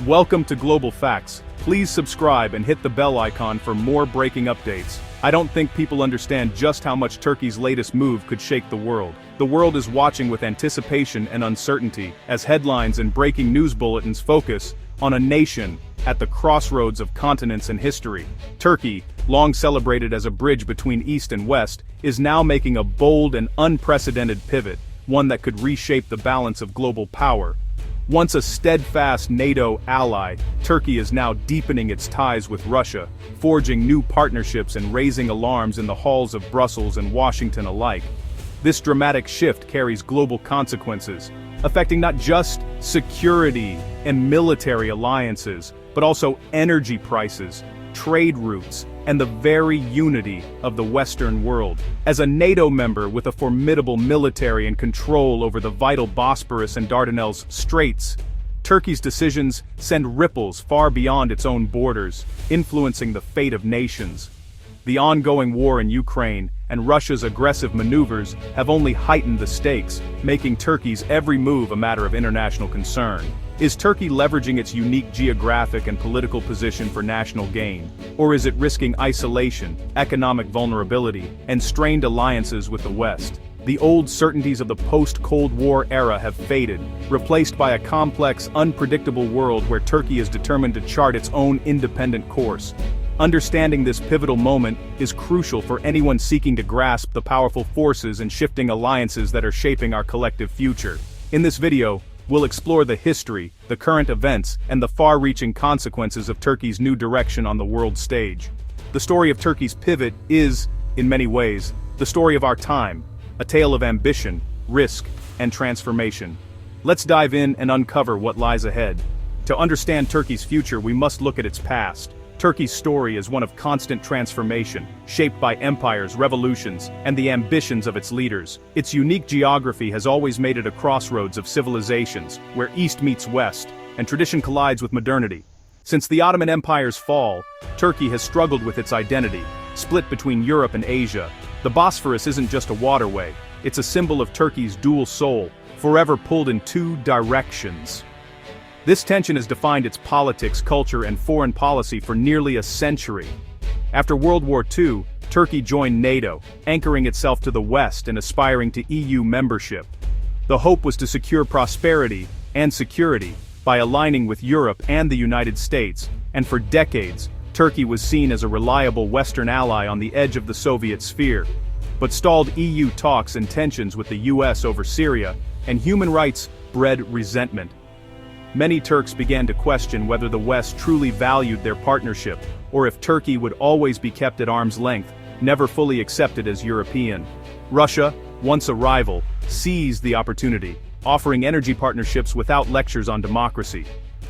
Welcome to Global Facts. Please subscribe and hit the bell icon for more breaking updates. I don't think people understand just how much Turkey's latest move could shake the world. The world is watching with anticipation and uncertainty, as headlines and breaking news bulletins focus on a nation at the crossroads of continents and history. Turkey, long celebrated as a bridge between East and West, is now making a bold and unprecedented pivot, one that could reshape the balance of global power. Once a steadfast NATO ally, Turkey is now deepening its ties with Russia, forging new partnerships and raising alarms in the halls of Brussels and Washington alike. This dramatic shift carries global consequences, affecting not just security and military alliances, but also energy prices, trade routes, and the very unity of the Western world. As a NATO member with a formidable military and control over the vital Bosporus and Dardanelles Straits, Turkey's decisions send ripples far beyond its own borders, influencing the fate of nations. The ongoing war in Ukraine and Russia's aggressive maneuvers have only heightened the stakes, making Turkey's every move a matter of international concern. Is Turkey leveraging its unique geographic and political position for national gain? Or is it risking isolation, economic vulnerability, and strained alliances with the West? The old certainties of the post-Cold War era have faded, replaced by a complex, unpredictable world where Turkey is determined to chart its own independent course. Understanding this pivotal moment is crucial for anyone seeking to grasp the powerful forces and shifting alliances that are shaping our collective future. In this video, we'll explore the history, the current events, and the far-reaching consequences of Turkey's new direction on the world stage. The story of Turkey's pivot is, in many ways, the story of our time, a tale of ambition, risk, and transformation. Let's dive in and uncover what lies ahead. To understand Turkey's future, we must look at its past. Turkey's story is one of constant transformation, shaped by empires, revolutions, and the ambitions of its leaders. Its unique geography has always made it a crossroads of civilizations, where East meets West, and tradition collides with modernity. Since the Ottoman Empire's fall, Turkey has struggled with its identity, split between Europe and Asia. The Bosphorus isn't just a waterway, it's a symbol of Turkey's dual soul, forever pulled in two directions. This tension has defined its politics, culture, and foreign policy for nearly a century. After World War II, Turkey joined NATO, anchoring itself to the West and aspiring to EU membership. The hope was to secure prosperity and security by aligning with Europe and the United States, and for decades, Turkey was seen as a reliable Western ally on the edge of the Soviet sphere. But stalled EU talks and tensions with the US over Syria and human rights bred resentment. Many Turks began to question whether the West truly valued their partnership, or if Turkey would always be kept at arm's length, never fully accepted as European. Russia, once a rival, seized the opportunity, offering energy partnerships without lectures on democracy.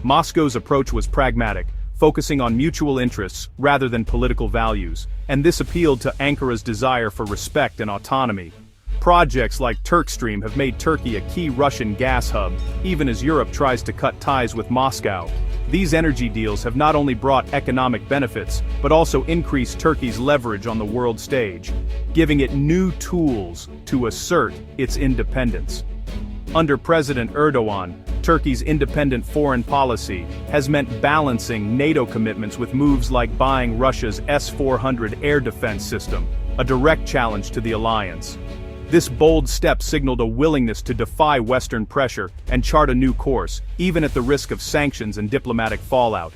Moscow's approach was pragmatic, focusing on mutual interests rather than political values, and this appealed to Ankara's desire for respect and autonomy. Projects like Turkstream have made Turkey a key Russian gas hub, even as Europe tries to cut ties with Moscow. These energy deals have not only brought economic benefits, but also increased Turkey's leverage on the world stage, giving it new tools to assert its independence. Under President Erdogan, Turkey's independent foreign policy has meant balancing NATO commitments with moves like buying Russia's S-400 air defense system, a direct challenge to the alliance. This bold step signaled a willingness to defy Western pressure and chart a new course, even at the risk of sanctions and diplomatic fallout.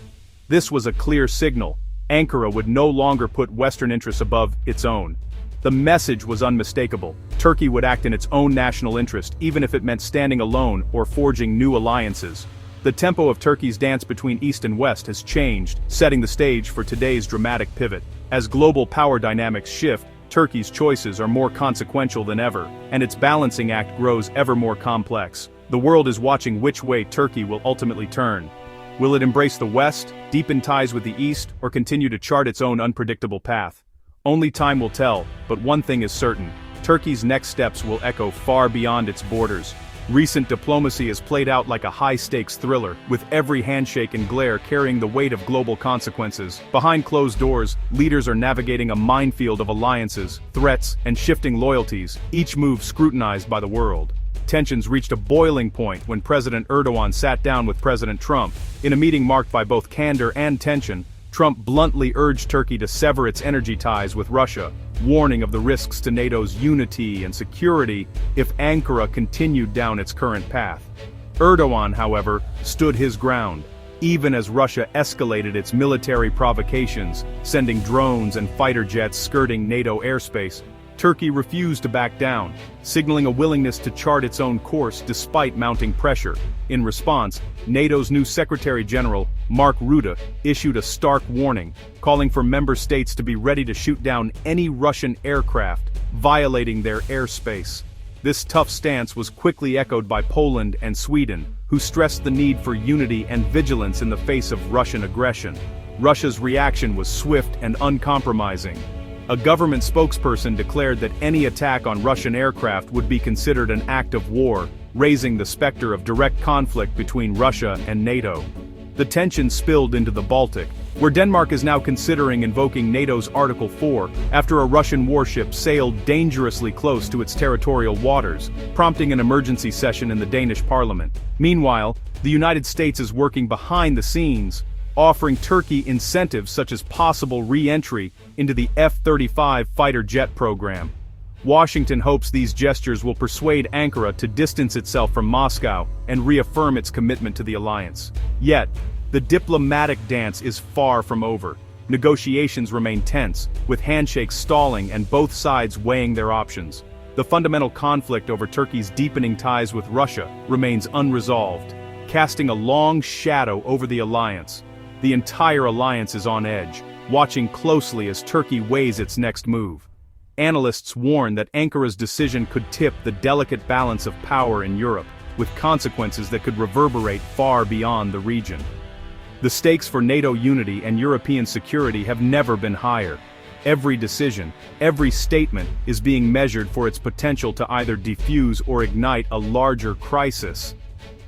This was a clear signal. Ankara would no longer put Western interests above its own. The message was unmistakable. Turkey would act in its own national interest, even if it meant standing alone or forging new alliances. The tempo of Turkey's dance between East and West has changed, setting the stage for today's dramatic pivot. As global power dynamics shift, Turkey's choices are more consequential than ever, and its balancing act grows ever more complex. The world is watching which way Turkey will ultimately turn. Will it embrace the West, deepen ties with the East, or continue to chart its own unpredictable path? Only time will tell, but one thing is certain: Turkey's next steps will echo far beyond its borders. Recent diplomacy has played out like a high-stakes thriller, with every handshake and glare carrying the weight of global consequences. Behind closed doors, leaders are navigating a minefield of alliances, threats, and shifting loyalties, each move scrutinized by the world. Tensions reached a boiling point when President Erdogan sat down with President Trump. In a meeting marked by both candor and tension, Trump bluntly urged Turkey to sever its energy ties with Russia, warning of the risks to NATO's unity and security if Ankara continued down its current path. Erdogan, however, stood his ground, even as Russia escalated its military provocations, sending drones and fighter jets skirting NATO airspace. Turkey refused to back down, signaling a willingness to chart its own course despite mounting pressure. In response, NATO's new Secretary General, Mark Rutte, issued a stark warning, calling for member states to be ready to shoot down any Russian aircraft violating their airspace. This tough stance was quickly echoed by Poland and Sweden, who stressed the need for unity and vigilance in the face of Russian aggression. Russia's reaction was swift and uncompromising. A government spokesperson declared that any attack on Russian aircraft would be considered an act of war, raising the specter of direct conflict between Russia and NATO. The tension spilled into the Baltic, where Denmark is now considering invoking NATO's Article 4 after a Russian warship sailed dangerously close to its territorial waters, prompting an emergency session in the Danish parliament. Meanwhile, the United States is working behind the scenes, offering Turkey incentives such as possible re-entry into the F-35 fighter jet program. Washington hopes these gestures will persuade Ankara to distance itself from Moscow and reaffirm its commitment to the alliance. Yet, the diplomatic dance is far from over. Negotiations remain tense, with handshakes stalling and both sides weighing their options. The fundamental conflict over Turkey's deepening ties with Russia remains unresolved, casting a long shadow over the alliance. The entire alliance is on edge, watching closely as Turkey weighs its next move. Analysts warn that Ankara's decision could tip the delicate balance of power in Europe, with consequences that could reverberate far beyond the region. The stakes for NATO unity and European security have never been higher. Every decision, every statement is being measured for its potential to either defuse or ignite a larger crisis.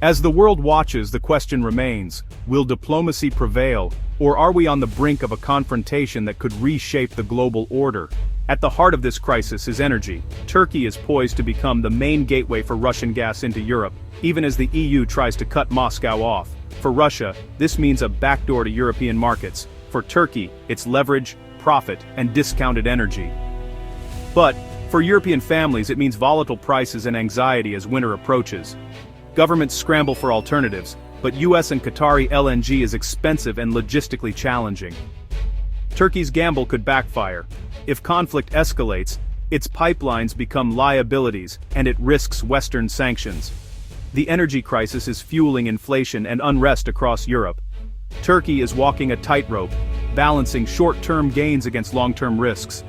As the world watches, the question remains, will diplomacy prevail, or are we on the brink of a confrontation that could reshape the global order? At the heart of this crisis is energy. Turkey is poised to become the main gateway for Russian gas into Europe, even as the EU tries to cut Moscow off. For Russia, this means a backdoor to European markets. For Turkey, it's leverage, profit, and discounted energy. But, for European families, it means volatile prices and anxiety as winter approaches. Governments scramble for alternatives, but US and Qatari LNG is expensive and logistically challenging. Turkey's gamble could backfire. If conflict escalates, its pipelines become liabilities, and it risks Western sanctions. The energy crisis is fueling inflation and unrest across Europe. Turkey is walking a tightrope, balancing short-term gains against long-term risks.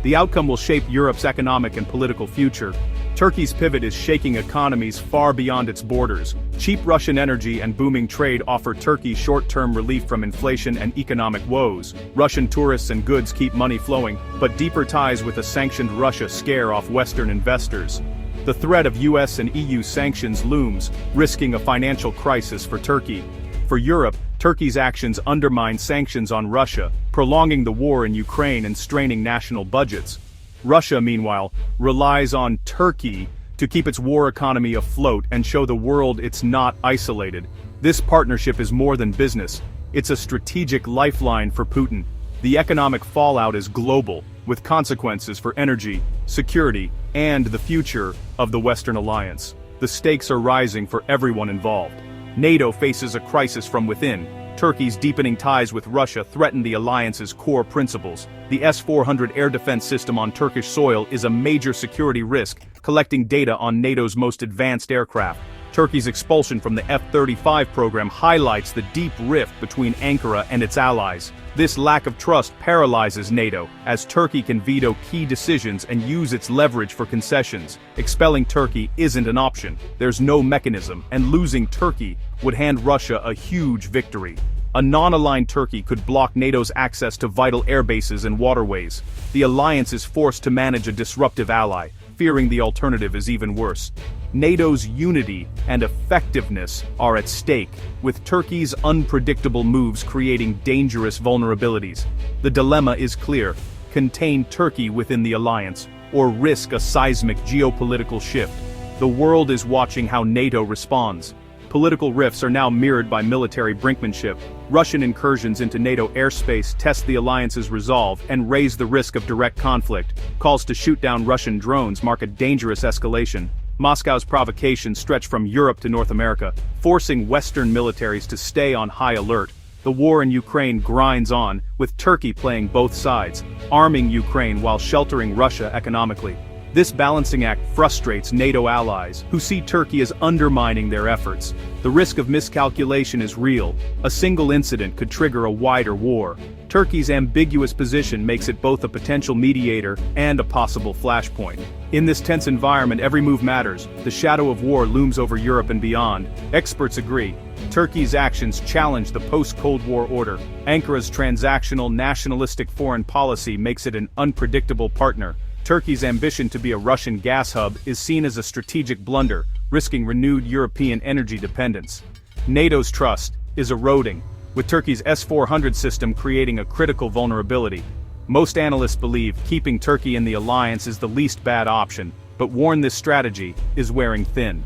The outcome will shape Europe's economic and political future. Turkey's pivot is shaking economies far beyond its borders. Cheap Russian energy and booming trade offer Turkey short-term relief from inflation and economic woes. Russian tourists and goods keep money flowing, but deeper ties with a sanctioned Russia scare off Western investors. The threat of US and EU sanctions looms, risking a financial crisis for Turkey. For Europe, Turkey's actions undermine sanctions on Russia, prolonging the war in Ukraine and straining national budgets. Russia, meanwhile, relies on Turkey to keep its war economy afloat and show the world it's not isolated. This partnership is more than business. It's a strategic lifeline for Putin. The economic fallout is global, with consequences for energy, security, and the future of the Western alliance. The stakes are rising for everyone involved. NATO faces a crisis from within. Turkey's deepening ties with Russia threaten the alliance's core principles. The S-400 air defense system on Turkish soil is a major security risk, collecting data on NATO's most advanced aircraft. Turkey's expulsion from the F-35 program highlights the deep rift between Ankara and its allies. This lack of trust paralyzes NATO, as Turkey can veto key decisions and use its leverage for concessions. Expelling Turkey isn't an option. There's no mechanism, and losing Turkey would hand Russia a huge victory. A non-aligned Turkey could block NATO's access to vital air bases and waterways. The alliance is forced to manage a disruptive ally, fearing the alternative is even worse. NATO's unity and effectiveness are at stake, with Turkey's unpredictable moves creating dangerous vulnerabilities. The dilemma is clear: contain Turkey within the alliance, or risk a seismic geopolitical shift. The world is watching how NATO responds. Political rifts are now mirrored by military brinkmanship. Russian incursions into NATO airspace test the alliance's resolve and raise the risk of direct conflict. Calls to shoot down Russian drones mark a dangerous escalation. Moscow's provocations stretch from Europe to North America, forcing Western militaries to stay on high alert. The war in Ukraine grinds on, with Turkey playing both sides, arming Ukraine while sheltering Russia economically. This balancing act frustrates NATO allies, who see Turkey as undermining their efforts. The risk of miscalculation is real. A single incident could trigger a wider war. Turkey's ambiguous position makes it both a potential mediator and a possible flashpoint. In this tense environment, every move matters. The shadow of war looms over Europe and beyond. Experts agree. Turkey's actions challenge the post-Cold War order. Ankara's transactional, nationalistic foreign policy makes it an unpredictable partner. Turkey's ambition to be a Russian gas hub is seen as a strategic blunder, risking renewed European energy dependence. NATO's trust is eroding, with Turkey's S-400 system creating a critical vulnerability. Most analysts believe keeping Turkey in the alliance is the least bad option, but warn this strategy is wearing thin.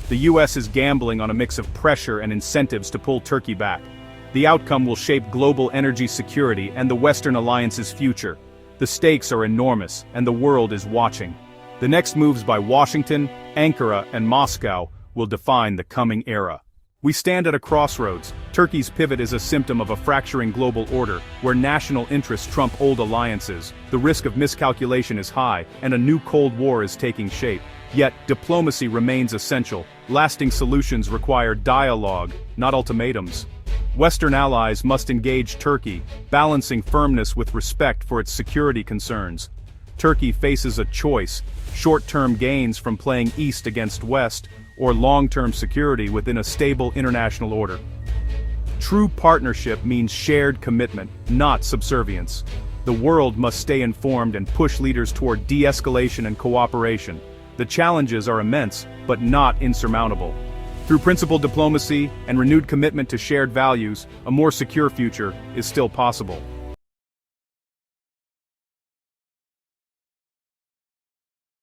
The US is gambling on a mix of pressure and incentives to pull Turkey back. The outcome will shape global energy security and the Western alliance's future. The stakes are enormous, and the world is watching. The next moves by Washington, Ankara, and Moscow will define the coming era. We stand at a crossroads. Turkey's pivot is a symptom of a fracturing global order, where national interests trump old alliances. The risk of miscalculation is high, and a new Cold War is taking shape. Yet, diplomacy remains essential. Lasting solutions require dialogue, not ultimatums. Western allies must engage Turkey, balancing firmness with respect for its security concerns. Turkey faces a choice: short-term gains from playing East against West, or long-term security within a stable international order. True partnership means shared commitment, not subservience. The world must stay informed and push leaders toward de-escalation and cooperation. The challenges are immense, but not insurmountable. Through principled diplomacy and renewed commitment to shared values, a more secure future is still possible.